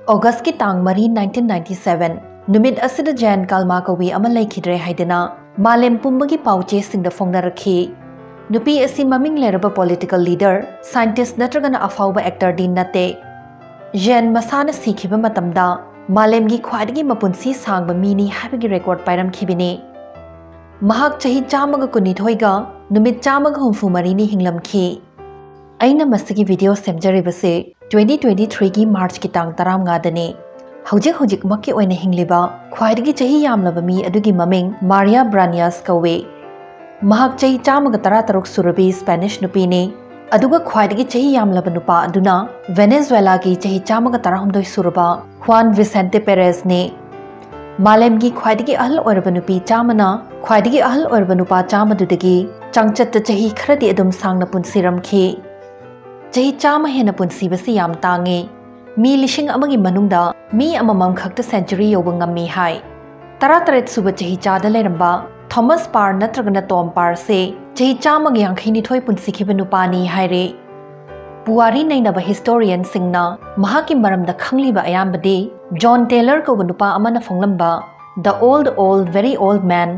August ki tang mari 1997 numit asida Jan kalma kawi ama laikhidre haidena malem pumbagi pauche singda phongnarakhi nupi asi maming leraba political leader scientist natragana afauba actor din nate Jan masana sikhiba matamda malemgi khwadigi mapunsi sangba mini habigi record pairam khibini mahak chahi chamaga kunithoiga numit chamaga humfu marini hinglamkhi aina masigi video semjaribase 2023 की मार्च की तांग तराम गादने हौजिक मक्की ओइने हिंगलिबा ख्वाइदगी चही यामलबा मी अदुगी ममिंग मारिया ब्रानियास कवे महक चही चामग तरा तरुक सुरबी Spanish नुपीने अदुगा ख्वाइदगी चही यामलबा नुपा अदुना Venezuela की चही चामग तरा हमदोय सुरबा हुआन विसेंटे पेरेज ने मालेमगी ख्वाइदगी अहल ओरबा नुपी चामना ख्वाइदगी अहल ओरबा नुपा चामदुदगी चंगचत चही खरदी अदुम सांगना पुनसिरमखी चही चाम हेना पुनसीबसी याम तांगे मी लिशिंग अमगी मनुंगदा मी अममम खक्ता सेंचुरी योबा ngami hai तरा तरेत सुबा चही चादा लेरंबा थॉमस पार नत्रगना टॉम पार से चही चामग यांखैनी थोय पुनसिखिबा नुपानी हाइरे पुवारी नैनबा हिस्टोरियन सिंगना महाकी मरमदा खंगलिबा अयामबदी जॉन टेलर को नुपा अमना फोंगलंबा the old very old man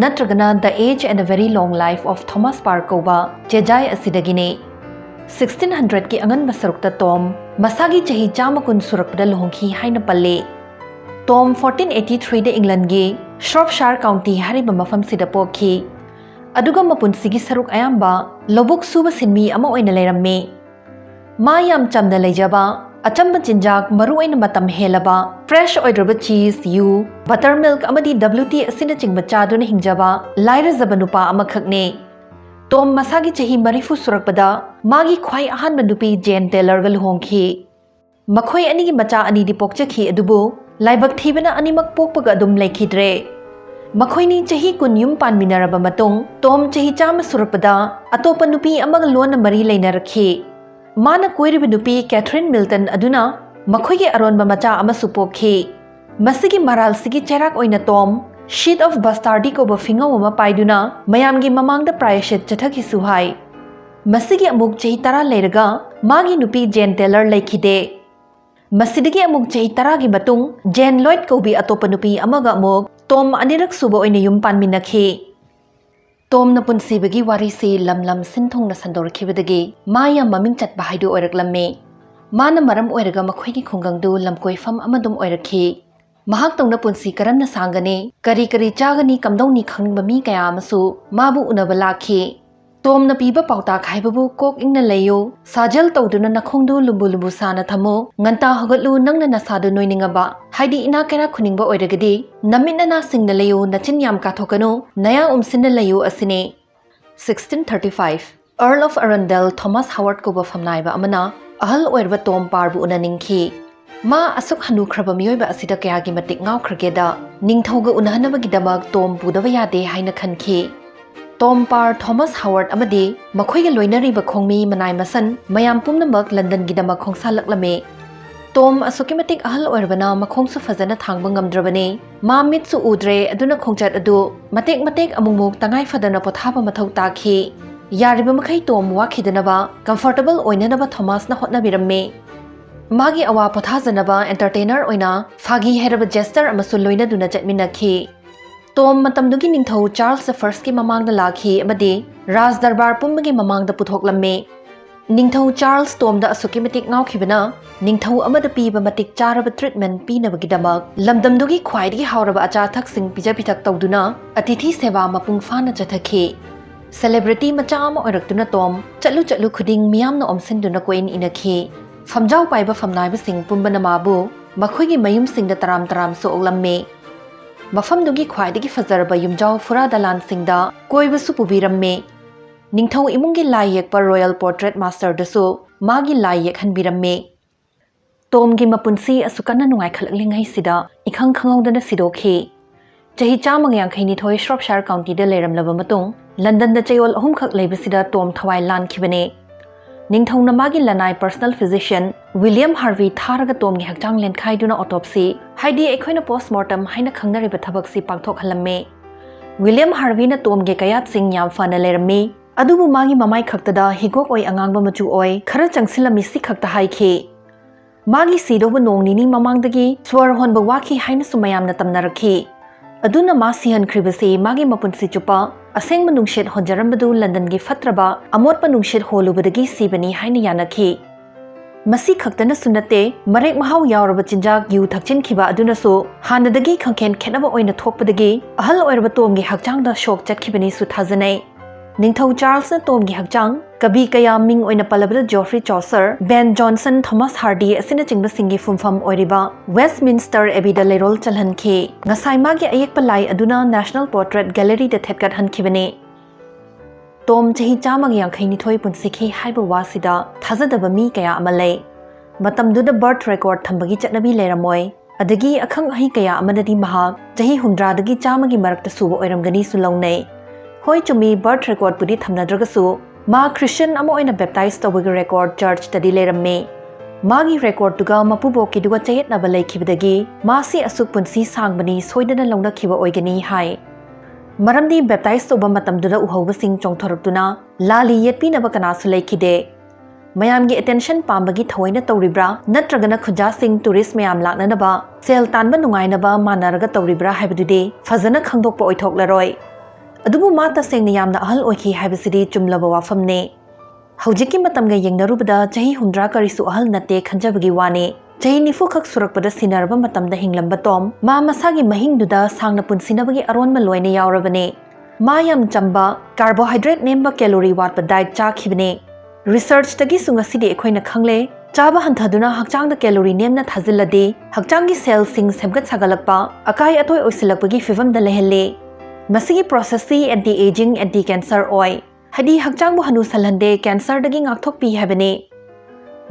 नत्रगना the age and the very long life of Thomas Parr कोबा चेजाय असिदगिने 1600 की अंगन बसरुक्ता टॉम मसागी चही चामकुन सुरकपदा लोहंखी हाइना पल्ले टॉम 1483 दे इंग्लैंड गे श्रॉपशायर काउंटी हारिबा मफम सिदा पोखी अदुगा मपुनसिगी सरुक अयाम्बा लोबुक सुबा सिनमी अमा ओइना लेरम्मे मा याम चमना लेजबा अचम्बा चिंजाक मरु ओइना मतम हेलबा फ्रेश ओइद्रबा चीज यू बटर मिल्क अमदी WT असिना चिंगबा चादुना हिंजबा लाइरजबा नुपा अमखकने टॉम मसागी चही मरीफु सुरकपदा मागी ख्वाई अहानबा नुपी जेन टेलर गा लुहोंखी मखोय अनिगी मचा अनिदि पोकचखी अदुबो लाइबक थीबना अनिमक पोकपगा अदुम लेखिद्रे मखोयनी चही कुन युम पानमिनरबा मतुंग टॉम चही चाम सुरकपदा अतोपा नुपी अमग लोन मरी लेनरखी माना कोइरिबा नुपी कैथरीन मिल्टन अदुना मखोयगे अरोनबा मचा अमसु पोखी मसिगी मरालसिगी चेराक ओइना टॉम शीट ऑफ बस्टार्डी को बफिंगो वमा पाइदुना मयामगी ममांगदा प्रायश्चित चथकी सुहाई मसिगी अमुक चही तरा लेरगा मागी नुपी जेन टेलर लेखिदे मसिदगी अमुक चही तरा की मतुंग जेन लॉयड को भी अतोपा नुपी अमगा अमुक टॉम अनिरक सुबा ओइना युम पानमिनखी टॉम न पुनसिबगी वारी से लम सिनथोंग न संदोरखिबदगी माया ममिंग चतबा हाइदु ओइरकलम्मे माना मरम ओइरगा मखोयगी खुंगंगदु लमकोइफम अमदुम ओइरखी महाक तौना पुनसी करमना सांगने करी चागनी कमदौनी खंगबा मी कया अमसु माबु उनबा लाखी टॉमना पीबा पाउताक हाइबबु कोक इंगना लेयो साजल तौदुना नखोंदु लुबु साना थमो nganta हगलु नंगना नसादु नोइनिंगबा हाइदि इना केरा खुनिंगबा ओइरगदि नमिनना सिंगना लेयो नचिन याम काथोकनो नया उमसिनना लेयो असिने 1635 अर्ल ऑफ अरंडेल थॉमस हावर्ड को बफमनाइबा अमना अहल ओइरबा टॉम पारबु उननिंखी मा असुक हनुख्रबा मियोइबा असिदा कयागी मतिक ngaukhrageda ningthauga unahanabagidamak टॉम पुदबा यादे हाइना खनखी टॉम पार थॉमस हावर्ड अमदी मखोइगा लोइनरिबा खोंगमी मनाइ मसन मयाम पुमनमक लंदन गिदमा खोंसालक्लमे टॉम असुकी मतिक अहल ओइरबना मखोंसु फजना थांगबा ngamdrabane मा मितसु उद्रे अदुना खोंचत अदु मतेक अमुमुक तंगाइ फदना पोथाबा मथौ ताखी यारिबा मखै टॉम वाखिदनबा कंफर्टेबल ओइननबा थॉमस ना होटनाबिरम्मे मागी अवा पोथाजनबा एंटरटेनर ओइना फागी हेरबा जेस्टर अमसु लोइनदुना चटमिनखी टॉम मतमदुगी निंगथौ चार्ल्स द फर्स्ट की ममांगदा लाखी अमदी राज दरबार पुंबगी ममांगदा पुथोकलम्मे निंगथौ चार्ल्स टॉम दा असुकी मतिक ngaukhiबना निंगथौ अमदा पीबा मतिक चारबा ट्रीटमेंट पीनबगिदमक लमदमदुगी ख्वाइदगी हावरबा अचाथक सिंग पिजपिथक तौदुना अतिथि सेवा मपुंग फाना चथखी सेलिब्रिटी मचा अमा ओइरक्तुना टॉम चलु खुदिंग मियामना ओमसिनदुना कोइन इनखी फमजाउ पाइबा फमनाइबा सिंग पुंबना माबु मखोइगी मयुम सिंगदा तराम सोलम्मे मफमदुगी ख्वाइदगी फजरबा युमजाउ फुरा दलान सिंगदा कोइबसु पुबिरम्मे निंगथौ इमुंगी लाई येकपा रॉयल पोर्ट्रेट मास्टर दसु मागी लाई येक हनबिरम्मे टॉमगी मपुनसी असुकना नुंगाइ खलकलिंgai सिदा इखंग खंगौदना सिदोखी चही चामग यांखैनी थोय श्रॉपशायर काउंटी दा लेरमलबा मतुंग लंदन दा चयोल अहुम खक लेबसिदा टॉम थवाइ लानखिबने निंगथौना मागी लनाइ पर्सनल फिजिशियन विलियम हार्वी थारगा टॉमगी हक्चांग लेनखाइदुना ऑटोप्सी हाइदि एखोइना पोस्टमार्टम हाइना खंगनरिबा थबकसी पांगथोकहलम्मे विलियम हार्वीना टॉमगे कयात सिंग याम फाना लेरम्मे अदुबु मागी ममाइ खक्तदा हिगोक ओइ अंगांगबा मचु ओइ खरा चंगसिलमी सि खक्ता हाइखी Magi sidoba nong nini mamangdagi swar honba waki haina sumayamna tamnarakhi. Aduna ma sihankribasi magi mapunsi chupa aseng manungshit honjarambadu London gi fatraba amot manungshit holubadagi sibani haina yanakhi. Masi khaktana sunate marek mahau yauraba chinjak yu thakchin khiba aduna so hanadagi khangken khenaba oina thokpadagi ahal oiraba tomgi hakchangda shock chatkibani su thajanai. Ningthau Charles na tomgi hakchang kabi kaya ming oina palabada Geoffrey Chaucer, Ben Jonson, Thomas Hardy asina chingba singi fumfam oiriba Westminster Abbey da leirol chalhankhi. Ngasai magi ayekpa lai aduna National Portrait Gallery da thetkat hankibani. Tom chahi chamagi yankhaini thoi punsikhi haiba wasida thajadaba mi kaya amalai. Matamduda birth record thambagi chatnabi leiramoi. Adagi akhang ahi kaya amadadi mahak chahi humdradagi chamagi marakta suba oiramgani sulaunai. Hoi chumi birth record pudi thamnadragasu ma Christian amo oina baptize tawagi record church tadi leiramme. Magi record tuga mapuboki duga chayet na balai khibadagi masi asuk punsi sangbani soidana launa khiba oigani hai. Maramdi baptize toba matamduda uhawbasing chongthoraktuna lali yetpi naba kanasu laikhide. Mayamgi attention pambagi thawaina tawribra natragana khunjasing tourist mayam laknanaba sel tanba nungainaba manaraga tawribra haibadude fazana khangdokpa oithoklaroi. Adubu mata sengna yamna ahal oikhi haibasidi chumlaba wafamne. Haujiki matamga yengnarubada chahi humdra karisu ahal nate khanjabagi wane. Chahi nifu khak surakpada sinaraba matamda hinglamba tom ma masagi mahingduda sangna punsinabagi aronma loina yaurabane. Ma yam chamba carbohydrate nemba calorie watpa diet chakhibane. Research tagi sungasidi ekhoina khangle chaba hanthaduna hakchangda calorie nemna thazillade hakchangi cell sing semgat sagalakpa akai atoi oisilakpagi fivamda lehelle. Masigi processi anti-aging anti-cancer oi. Hadi hakchangbu hanu salhande cancer dagi ngakthokpi habane.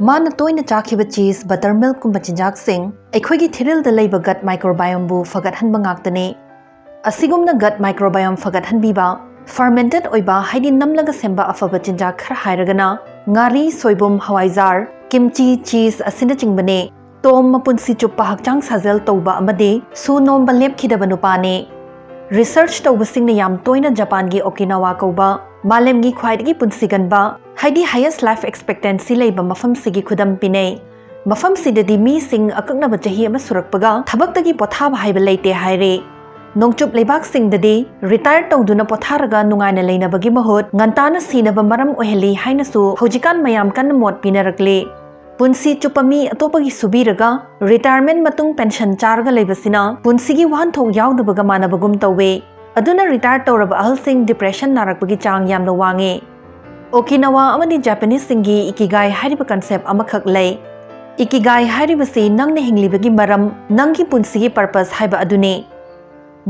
Mana toina chakhiba cheese buttermilk kumba chinjak sing aikhoigi thiril da leiba gut microbiome bu fagat hanba ngaktane. Asigumna gut microbiome fagat hanbiba fermented oiba haidi namlaga semba afaba chinjak khar hairagana ngari soibum hawaijar kimchi cheese asina chingbane. Tom mapunsi chuppa hakchang sajal tauba amade su nomba lepkhidaba nupane. Research tawbasingna yam toina Japan gi Okinawa kauba malem gi khwaidagi punsiganba haidi highest life expectancy leiba mafam sigi khudam pinai mafam sidadi mi sing akakna bachahi ama surakpaga thabaktagi pothaba haiba leite haire nongchup leibak sing dadi retire tawduna potharaga nungaina leinabagi mahut ngantana sinaba maram oheli hainasu hojikan mayam kan mot pinarakle punsi chupami atopagi subiraga retirement matung pension charga leibasina punsigi wanthok yaudbaga manabagum tawe aduna retire tawraba ahalsing depression narakpagi chang yamna wange Okinawa amadi Japanese singi ikigai hariba concept amakhak lei ikigai haribasi nangna hinglibagi maram nangi punsigi purpose haiba adune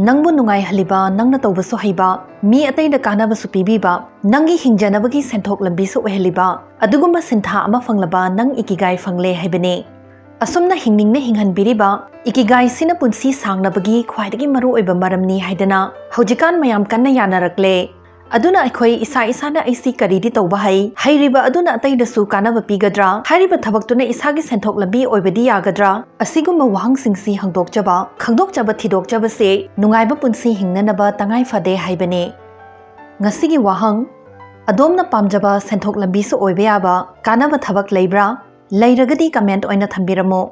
nangbu nungai haliba nangna tawbasu haiba mi ataida kanaba su pibiba nangi hingjanabagi senthok lambi su oheliba adugumba sintha ama fanglaba nang ikigai fangle haibane asumna hingningna hinghanbiriba ikigai sina punsi sangnabagi khwaidagi maru oiba maramni haidana hojikan mayam kanna yanarakle aduna aikhoi isa isana aisi karidi tawba hairiba aduna ataidasu kanaba pigadra hairiba thabaktuna isagi senthok lambi oibadi yagadra asigumba wahangsingsi hangdokjaba khangdokjaba thidokjaba se nungaiba punsi hingnanaba tangai fade haibane ngasigi wahang adomna pamjaba senthok lambi su oibe yaba kanaba thabak leibra leiragadi comment oina thambiramo